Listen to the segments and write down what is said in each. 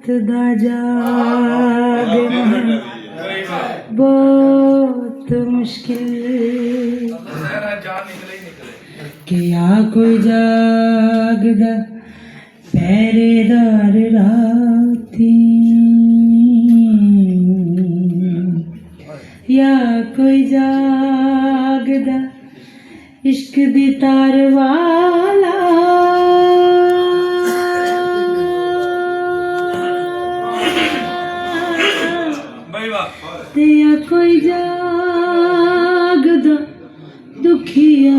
दा जागना बहुत मुश्किल क्या कोई जागदा पहरेदार राती या कोई जागदा इश्क दी तार वाला ते या कोई जागदा दुखिया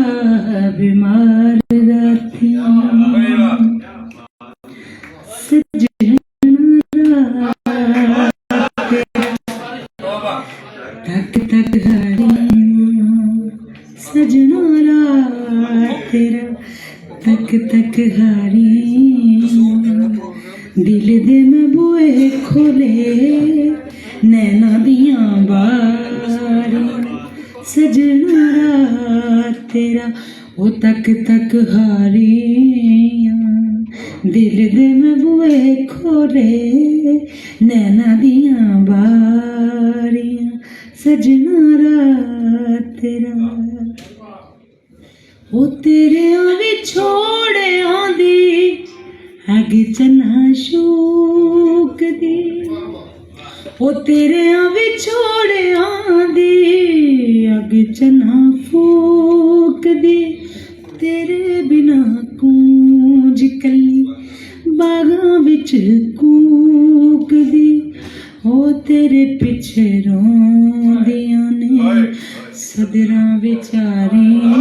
बीमार राती तक तक सजना रात तेरा तक तक हारी दिल दे में बुए खोले नैना दियां बारी सजना रात तेरा वो तक तक हारी दिल दे में बुए खोले नैना दियां बारियां सजना रात तेरा ओ तेरे आवे छोड़े आंदी अग चना शूक दी ओ तेरे आवे छोड़े आंदी अग चना फूक दी तेरे बिना कूंज कली बागां विच कूक दी ओ तेरे पिछे रोंदियां ने सदरां विचारियां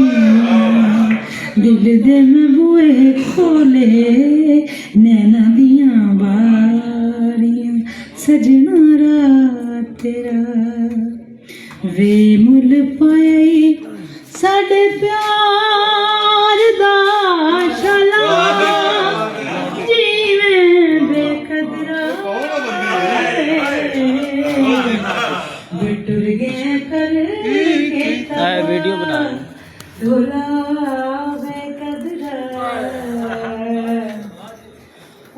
दिल दे में बुए खोले नैना दियां बारियां सजना रात तेरा वे मुल पाई साडे प्यार दा शाला जीवें बेकदरा बिटुर गया कर वीडियो बना ढोला बेकदरा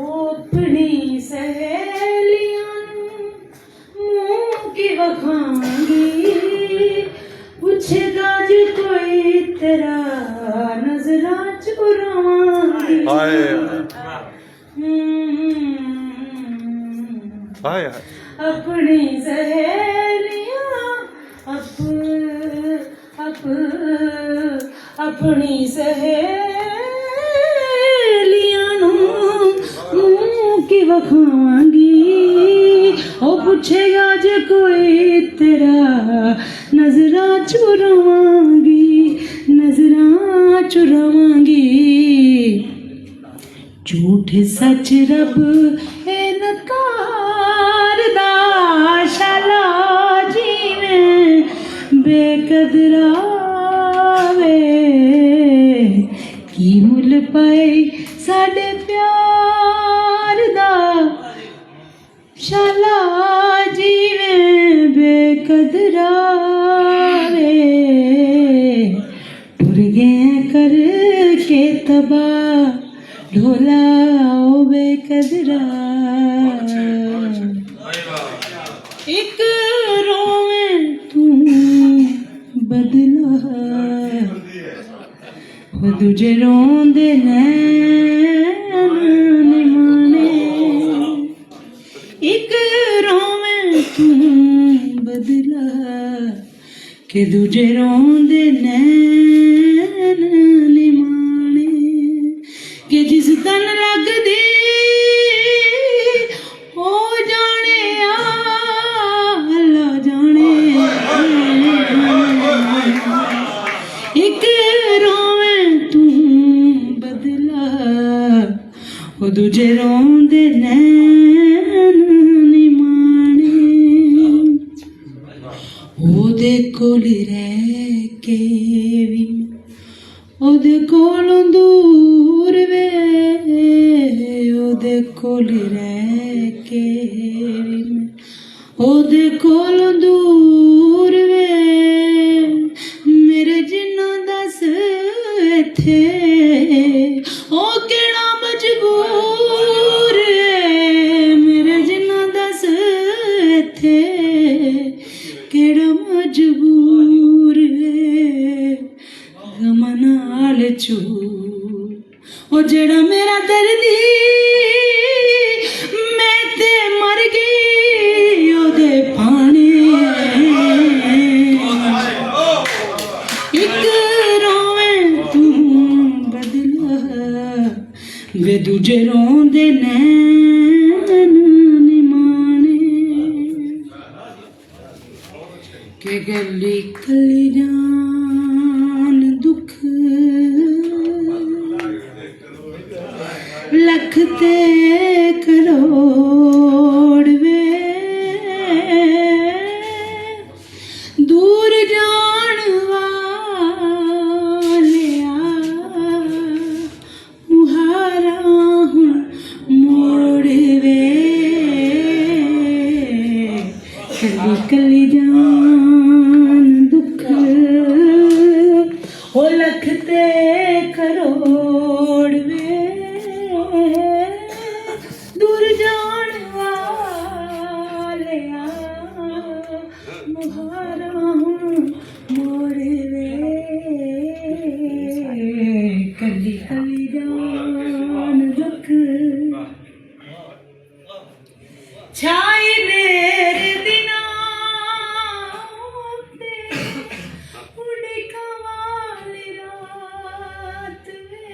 अपनी सहेलियां मुंह की वखांगी पूछेगा जी कोई तेरा नजरा चुरावांगी अपनी सहेलियां अपनी सहेलियां मुंह की वखावांगी ओ पूछेगा जे कोई तेरा नजरा चुरावांगी झूठ सच रब इनकार दा शाला जीवें बेकदरा वे की मुल पाए साडे प्यार दा शाला जीवें बेकदरा वे टुर गए कर के तबा ढोला ओ बेकदरा एक रोवें तू बदला दूजे रोंदे नैन निमाने एक रोवें तू बदला के दूजे रोंदे नैन निमाने के जिस तन लगदी ओ जाने अल्लाह जाने एक रोवें तू बदला ओ दूजे रोंदे नैन निमाने ओदे कोल रह के भी ओदे कोलों दूर वे ओदे कोल रह के भी ओदे कोलों दूर वे मेरे जिन्ना दस इत्थे ओ केड़ा मजबूर है मेरे ਰੋਂਦੇ ਨੈਣ ਨਿਮਾਣੇ ਕਿ ਗੱਲੀ ਕੱਲੀ ਜਾਨ ਦੁੱਖ ਲੱਖ ਤੇ ਕਰੋੜ ਵੇ ਦੂਰ ਜਾਣ ਵਾਲਿਆ ਮੁਹਾਰਾ ਹੁਣ ਮੋੜ ਵੇ ਕੱਲੀ ਕੱਲੀ ਜਾਨ ਦੁੱਖ ਹੋ ਲੱਖ ਤੇ ਕਰੋੜ ਵੇ ਦੂਰ ਜਾਣ ਵਾਲਿਆ ਮੁਹਾਰਾ ਹੁਣ ਮੋੜ ਵੇ ਕੱਲੀ ਕੱਲੀ ਜਾਨ ਦੁੱਖ ਛਾਈ ਮੇਰੇ ਦਿਨਾਂ ਤੇ ਉਡੀਕਾਂ ਵਾਲੀ ਰਾਤ ਵੇ